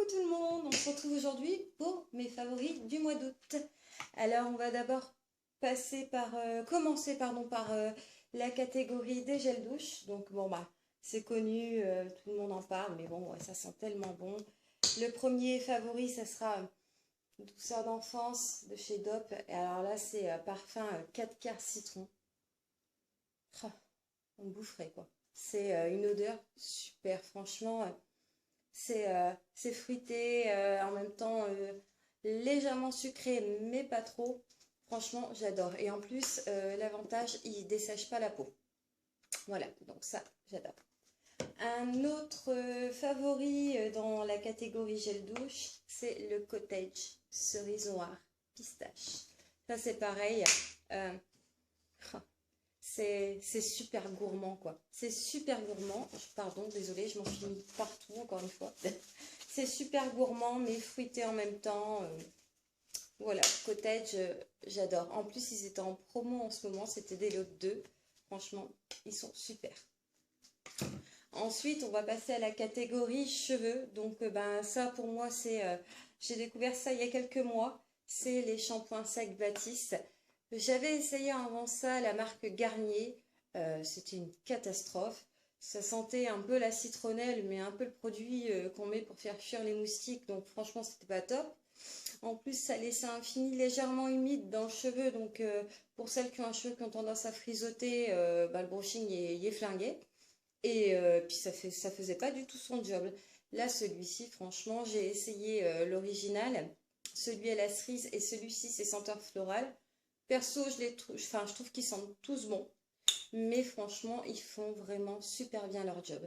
Coucou tout le monde, on se retrouve aujourd'hui pour mes favoris du mois d'août. Alors on va d'abord commencer par la catégorie des gels douche. Donc bon bah c'est connu, tout le monde en parle, mais bon ouais, ça sent tellement bon. Le premier favori, ça sera Douceur d'enfance de chez Dop. Et alors là c'est parfum 4 quarts citron. Ah, on boufferait quoi. C'est une odeur super, franchement. C'est fruité, en même temps légèrement sucré, mais pas trop. Franchement, j'adore. Et en plus, l'avantage, il dessèche pas la peau. Voilà, donc ça, j'adore. Un autre favori dans la catégorie gel douche, c'est le Cottage cerise noire pistache. Ça, c'est pareil. Euh, c'est super gourmand, quoi. C'est super gourmand. Pardon, désolée, je m'en suis mis partout, encore une fois. C'est super gourmand, mais fruité en même temps. Voilà, Cottage, j'adore. En plus, ils étaient en promo en ce moment. C'était des lots de 2. Franchement, ils sont super. Ensuite, on va passer à la catégorie cheveux. Donc, ben, ça, pour moi, c'est... j'ai découvert ça il y a quelques mois. C'est les shampoings secs Baptiste. J'avais essayé avant ça la marque Garnier. C'était une catastrophe. Ça sentait un peu la citronnelle, mais un peu le produit qu'on met pour faire fuir les moustiques. Donc franchement, c'était pas top. En plus, ça laissait un fini légèrement humide dans le cheveu. Donc pour celles qui ont un cheveu qui ont tendance à frisoter, bah, le brushing y est flingué. Et puis ça faisait pas du tout son job. Là, celui-ci, franchement, j'ai essayé l'original. Celui à la cerise et celui-ci, c'est senteur florale. Perso, je trouve qu'ils sentent tous bons, mais franchement, ils font vraiment super bien leur job.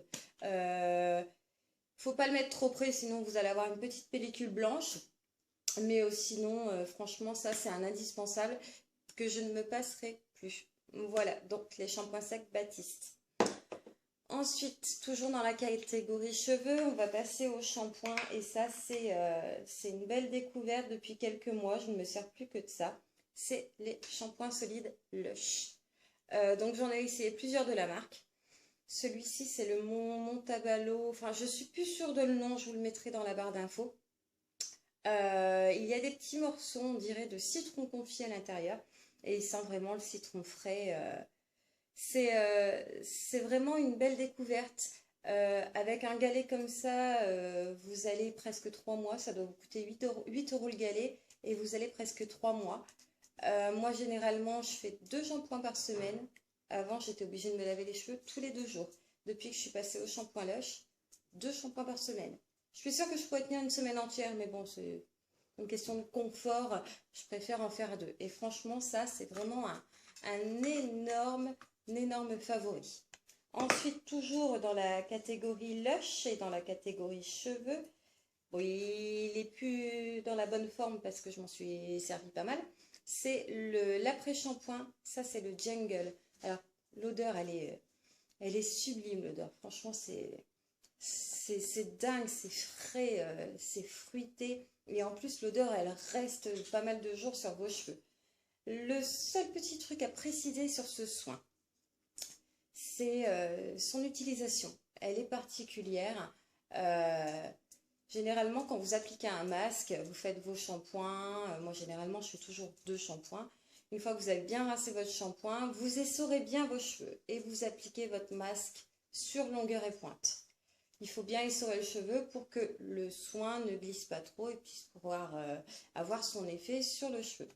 Faut pas le mettre trop près, sinon vous allez avoir une petite pellicule blanche. Mais sinon, franchement, ça, c'est un indispensable que je ne me passerai plus. Voilà, donc les shampoings secs Baptiste. Ensuite, toujours dans la catégorie cheveux, on va passer au shampoing. Et ça, c'est une belle découverte depuis quelques mois. Je ne me sers plus que de ça. C'est les shampoings solides Lush. Donc j'en ai essayé plusieurs de la marque. Celui-ci, c'est le Montabello. Enfin, je suis plus sûre de le nom. Je vous le mettrai dans la barre d'infos. Il y a des petits morceaux, on dirait, de citron confit à l'intérieur. Et il sent vraiment le citron frais. C'est vraiment une belle découverte. Avec un galet comme ça, vous allez presque 3 mois. Ça doit vous coûter 8 euros le galet. Et vous allez presque 3 mois. Moi, généralement, je fais 2 shampoings par semaine. Avant, j'étais obligée de me laver les cheveux tous les 2 jours. Depuis que je suis passée au shampoing Lush, 2 shampoings par semaine. Je suis sûre que je pourrais tenir une semaine entière, mais bon, c'est une question de confort. Je préfère en faire 2. Et franchement, ça, c'est vraiment un énorme favori. Ensuite, toujours dans la catégorie Lush et dans la catégorie cheveux. Oui, il n'est plus dans la bonne forme parce que je m'en suis servi pas mal. C'est l'après-shampoing, ça c'est le Jungle. Alors, l'odeur, elle est sublime, l'odeur. Franchement, c'est dingue, c'est frais, c'est fruité. Et en plus, l'odeur, elle reste pas mal de jours sur vos cheveux. Le seul petit truc à préciser sur ce soin, c'est son utilisation. Elle est particulière. Généralement, quand vous appliquez un masque, vous faites vos shampoings. Moi, généralement, je fais toujours 2 shampoings. Une fois que vous avez bien rincé votre shampoing, vous essorez bien vos cheveux et vous appliquez votre masque sur longueur et pointe. Il faut bien essorer le cheveu pour que le soin ne glisse pas trop et puisse pouvoir avoir son effet sur le cheveu.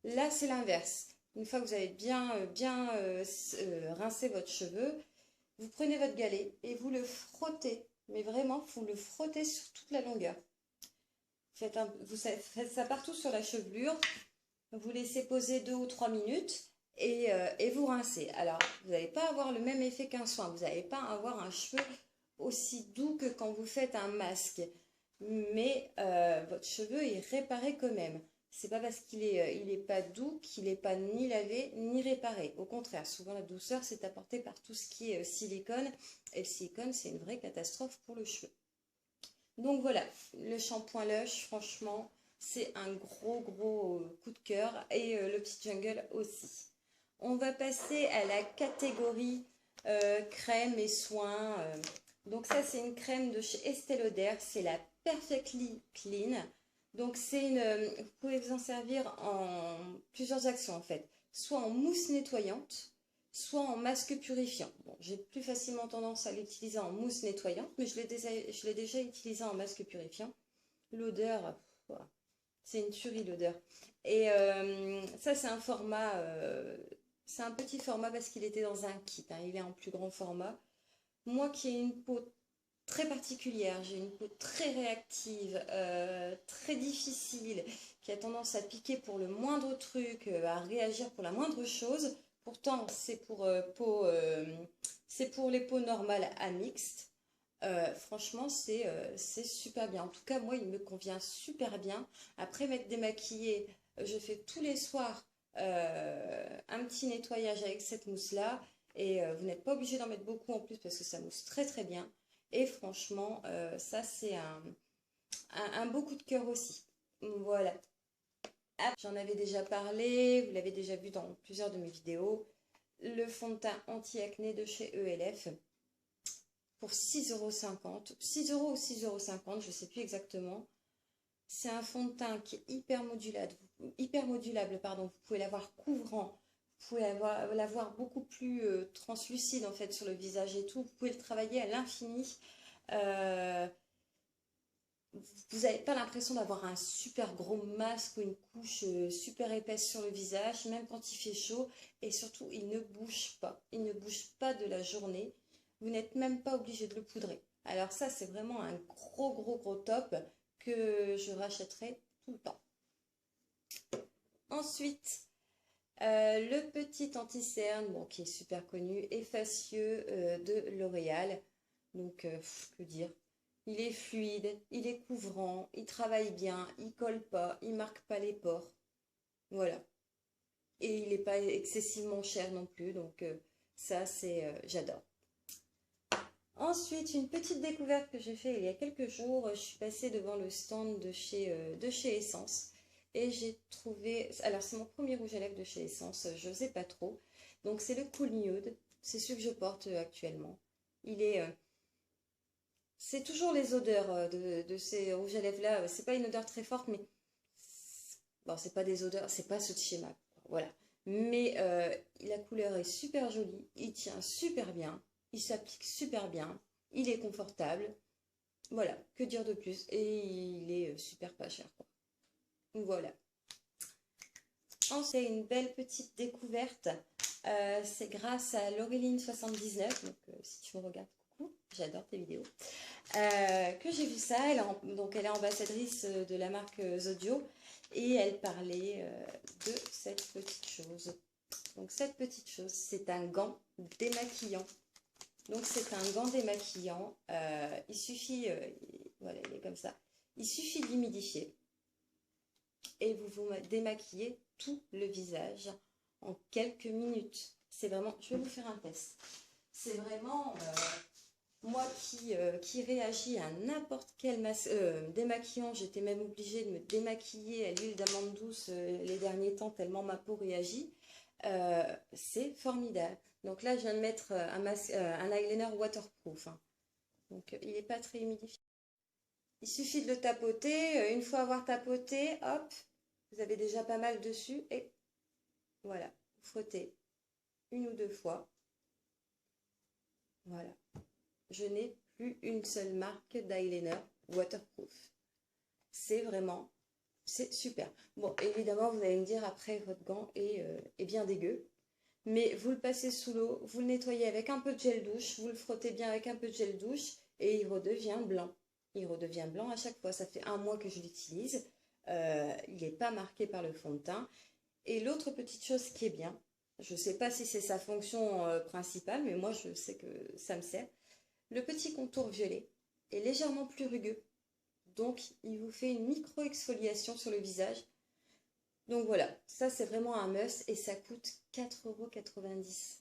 Là, c'est l'inverse. Une fois que vous avez bien rincé votre cheveu, vous prenez votre galet et vous le frottez. Mais vraiment, vous le frottez sur toute la longueur. Vous faites ça partout sur la chevelure. Vous laissez poser 2 ou 3 minutes et vous rincez. Alors, vous n'allez pas avoir le même effet qu'un soin. Vous n'allez pas avoir un cheveu aussi doux que quand vous faites un masque. Mais votre cheveu est réparé quand même. C'est pas parce qu'il est pas doux qu'il n'est pas ni lavé ni réparé. Au contraire, souvent la douceur c'est apporté par tout ce qui est silicone. Et le silicone, c'est une vraie catastrophe pour le cheveu. Donc voilà, le shampoing Lush, franchement, c'est un gros coup de cœur. Et le petit Jungle aussi. On va passer à la catégorie crème et soins. Donc ça, c'est une crème de chez Estée Lauder, c'est la Perfectly Clean. Donc vous pouvez vous en servir en plusieurs actions en fait, soit en mousse nettoyante, soit en masque purifiant. Bon, j'ai plus facilement tendance à l'utiliser en mousse nettoyante, mais je l'ai déjà utilisé en masque purifiant. L'odeur, voilà, c'est une tuerie l'odeur. Et ça, c'est un petit format parce qu'il était dans un kit, hein, il est en plus grand format. Moi qui ai une peau très particulière, j'ai une peau très réactive, très difficile, qui a tendance à piquer pour le moindre truc, à réagir pour la moindre chose. Pourtant, c'est pour les peaux normales à mixte. Franchement, c'est super bien. En tout cas, moi, il me convient super bien. Après m'être démaquillée, je fais tous les soirs un petit nettoyage avec cette mousse-là. Et vous n'êtes pas obligé d'en mettre beaucoup en plus parce que ça mousse très très bien. Et franchement, ça c'est un beau coup de cœur aussi. Voilà. Ah, j'en avais déjà parlé, vous l'avez déjà vu dans plusieurs de mes vidéos. Le fond de teint anti-acné de chez ELF pour 6,50 €. 6 € ou 6,50 €, je ne sais plus exactement. C'est un fond de teint qui est hyper modulable, pardon. Vous pouvez l'avoir couvrant, vous pouvez l'avoir beaucoup plus translucide en fait sur le visage et tout. Vous pouvez le travailler à l'infini. Euh, vous n'avez pas l'impression d'avoir un super gros masque ou une couche super épaisse sur le visage, même quand il fait chaud. Et surtout, il ne bouge pas. Il ne bouge pas de la journée. Vous n'êtes même pas obligé de le poudrer. Alors ça, c'est vraiment un gros top que je rachèterai tout le temps. Ensuite, le petit anti-cerne, bon, qui est super connu, effacieux de L'Oréal. Donc, que dire? Il est fluide, il est couvrant, il travaille bien, il colle pas, il marque pas les pores. Voilà. Et il n'est pas excessivement cher non plus, donc ça, j'adore. Ensuite, une petite découverte que j'ai fait il y a quelques jours, je suis passée devant le stand de chez Essence et j'ai trouvé, alors c'est mon premier rouge à lèvres de chez Essence, je n'osais pas trop, donc c'est le Cool Nude, c'est celui que je porte actuellement. C'est toujours les odeurs de ces rouges à lèvres là, c'est pas une odeur très forte, mais bon, c'est pas des odeurs, c'est pas ce schéma, voilà. Mais la couleur est super jolie, il tient super bien, il s'applique super bien, il est confortable, voilà, que dire de plus, et il est super pas cher, quoi. Voilà. Ensuite, c'est une belle petite découverte, c'est grâce à Laureline79, donc si tu me regardes, coucou, j'adore tes vidéos, que j'ai vu ça. Donc elle est ambassadrice de la marque Zodio et elle parlait de cette petite chose. Donc cette petite chose, c'est un gant démaquillant. Donc c'est un gant démaquillant. Il suffit, voilà, il est comme ça. Il suffit de l'humidifier et vous démaquillez tout le visage en quelques minutes. C'est vraiment, je vais vous faire un test. C'est vraiment moi qui réagis à n'importe quel démaquillant. J'étais même obligée de me démaquiller à l'huile d'amande douce les derniers temps tellement ma peau réagit. C'est formidable. Donc là, je viens de mettre un eyeliner waterproof, hein. Donc il n'est pas très humidifié. Il suffit de le tapoter. Une fois avoir tapoté, hop, vous avez déjà pas mal dessus. Et voilà, vous frottez une ou deux fois. Voilà. Je n'ai plus une seule marque d'eyeliner waterproof. C'est super. Bon, évidemment, vous allez me dire après, votre gant est bien dégueu. Mais vous le passez sous l'eau, vous le nettoyez avec un peu de gel douche, vous le frottez bien avec un peu de gel douche et il redevient blanc. Il redevient blanc à chaque fois. Ça fait 1 mois que je l'utilise. Il n'est pas marqué par le fond de teint. Et l'autre petite chose qui est bien, je ne sais pas si c'est sa fonction principale, mais moi je sais que ça me sert. Le petit contour violet est légèrement plus rugueux, donc il vous fait une micro-exfoliation sur le visage. Donc voilà, ça c'est vraiment un must et ça coûte 4,90 €.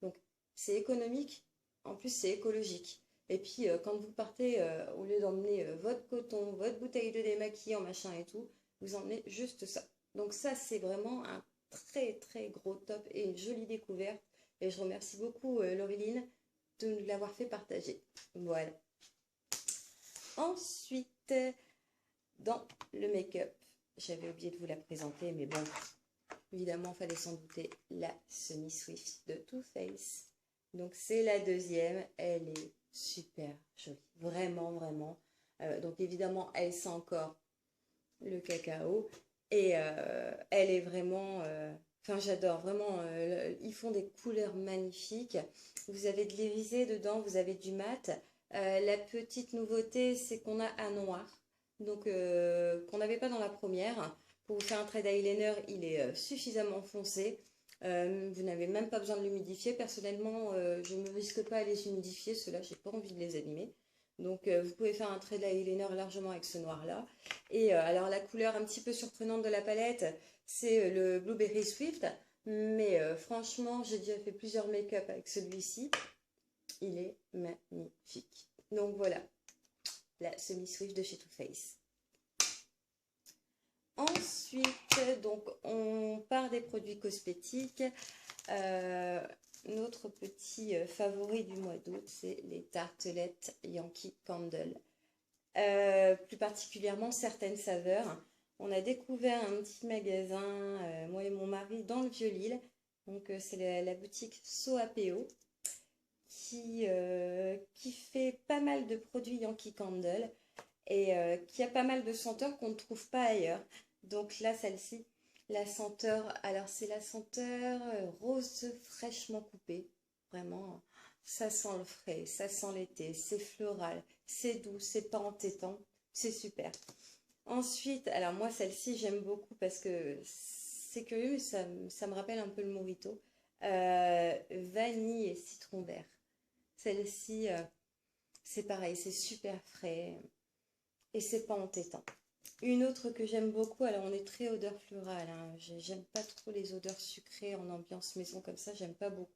Donc c'est économique, en plus c'est écologique. Et puis quand vous partez, au lieu d'emmener votre coton, votre bouteille de démaquillant, machin et tout, vous emmenez juste ça. Donc ça c'est vraiment un très gros top et une jolie découverte. Et je remercie beaucoup Laureline de nous l'avoir fait partager. Voilà. Ensuite, dans le make-up, j'avais oublié de vous la présenter, mais bon, évidemment, il fallait s'en douter, la Sunny Swift de Too Faced. Donc, c'est la deuxième. Elle est super jolie. Vraiment, vraiment. Donc, évidemment, elle sent encore le cacao. Et elle est vraiment... Enfin, j'adore. Vraiment, ils font des couleurs magnifiques. Vous avez de l'irisé dedans, vous avez du mat. La petite nouveauté, c'est qu'on a un noir. Donc, qu'on n'avait pas dans la première. Pour vous faire un trait d'eyeliner, il est suffisamment foncé. Vous n'avez même pas besoin de l'humidifier. Personnellement, je ne me risque pas à les humidifier. Ceux-là, j'ai pas envie de les abîmer. Donc, vous pouvez faire un trait d'eyeliner largement avec ce noir-là. Et alors, la couleur un petit peu surprenante de la palette, c'est le Blueberry Swift. Mais franchement, j'ai déjà fait plusieurs make-up avec celui-ci. Il est magnifique. Donc, voilà. La Sunny Swift de chez Too Faced. Ensuite, donc, on part des produits cosmétiques. Notre petit favori du mois d'août, c'est les tartelettes Yankee Candle. Plus particulièrement certaines saveurs. On a découvert un petit magasin, moi et mon mari, dans le Vieux-Lille. Donc, c'est la boutique Soapeo qui fait pas mal de produits Yankee Candle et qui a pas mal de senteurs qu'on ne trouve pas ailleurs. Donc là, celle-ci, la senteur, alors c'est la senteur rose fraîchement coupée. Vraiment, ça sent le frais, ça sent l'été, c'est floral, c'est doux, c'est pas entêtant, c'est super. Ensuite, alors moi, celle-ci, j'aime beaucoup parce que c'est curieux, ça me rappelle un peu le mojito. Vanille et citron vert. Celle-ci, c'est pareil, c'est super frais et c'est pas entêtant. Une autre que j'aime beaucoup, alors on est très odeur florale, hein. J'aime pas trop les odeurs sucrées en ambiance maison comme ça, j'aime pas beaucoup.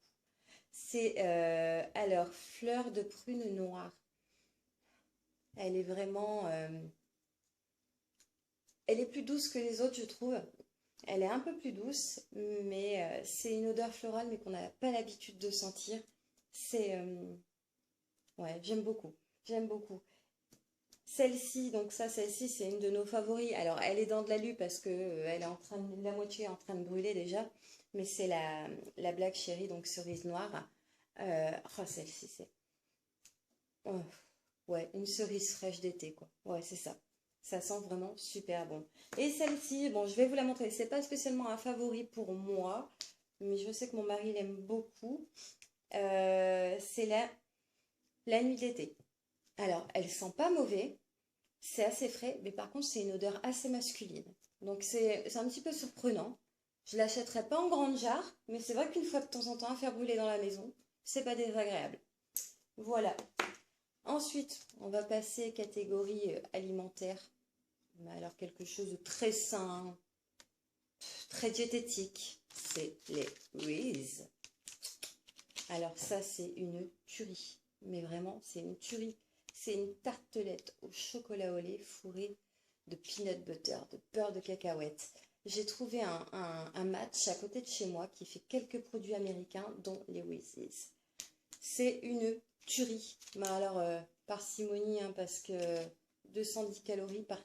C'est alors fleur de prune noire. Elle est vraiment... elle est plus douce que les autres, je trouve. Elle est un peu plus douce, mais c'est une odeur florale, mais qu'on n'a pas l'habitude de sentir. C'est... ouais, j'aime beaucoup. J'aime beaucoup. Celle-ci, donc ça, celle-ci, c'est une de nos favoris. Alors, elle est dans de l'alu parce que elle est en train de, la moitié est en train de brûler déjà. Mais c'est la Black Cherry, donc cerise noire. Oh, celle-ci, c'est... oh, ouais, une cerise fraîche d'été, quoi. Ouais, c'est ça. Ça sent vraiment super bon. Et celle-ci, bon, je vais vous la montrer. C'est pas spécialement un favori pour moi, mais je sais que mon mari l'aime beaucoup. C'est la nuit d'été. Alors, elle sent pas mauvais. C'est assez frais, mais par contre, c'est une odeur assez masculine. Donc, c'est un petit peu surprenant. Je l'achèterai pas en grande jarre, mais c'est vrai qu'une fois de temps en temps, à faire brûler dans la maison, c'est pas désagréable. Voilà. Ensuite, on va passer catégorie alimentaire. Alors, quelque chose de très sain, très diététique, c'est les Reese. Alors, ça, c'est une tuerie. Mais vraiment, c'est une tuerie. C'est une tartelette au chocolat au lait fourrée de peanut butter, de beurre de cacahuète. J'ai trouvé un match à côté de chez moi qui fait quelques produits américains, dont les Reese's. C'est une tuerie. Mais alors, parcimonie, hein, parce que 210 calories par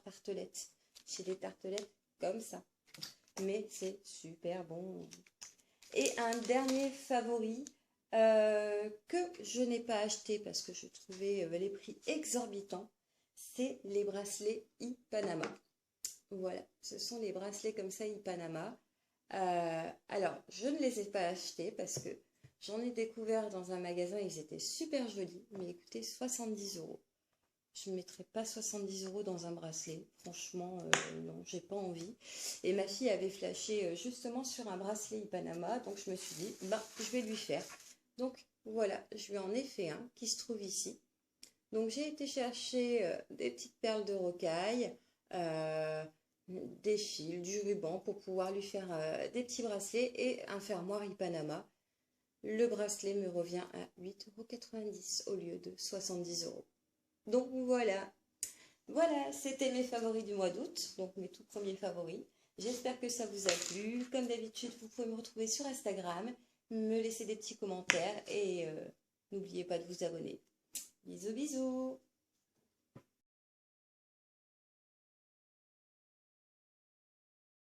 tartelette. J'ai des tartelettes comme ça. Mais c'est super bon. Et un dernier favori, que je n'ai pas acheté parce que je trouvais les prix exorbitants, c'est les bracelets Ipanama. Voilà, ce sont les bracelets comme ça Ipanama. Alors, je ne les ai pas achetés parce que j'en ai découvert dans un magasin, ils étaient super jolis, mais écoutez, 70 €. Je ne mettrai pas 70 € dans un bracelet. Franchement, non, j'ai pas envie. Et ma fille avait flashé justement sur un bracelet Ipanama, donc je me suis dit, je vais lui faire. Donc voilà, je lui en ai fait un qui se trouve ici. Donc j'ai été chercher des petites perles de rocaille, des fils, du ruban pour pouvoir lui faire des petits bracelets et un fermoir Ipanama. Le bracelet me revient à 8,90 € au lieu de 70 €. Donc voilà, voilà, c'était mes favoris du mois d'août, donc mes tout premiers favoris. J'espère que ça vous a plu. Comme d'habitude, vous pouvez me retrouver sur Instagram, me laisser des petits commentaires et N'oubliez pas de vous abonner. Bisous, bisous.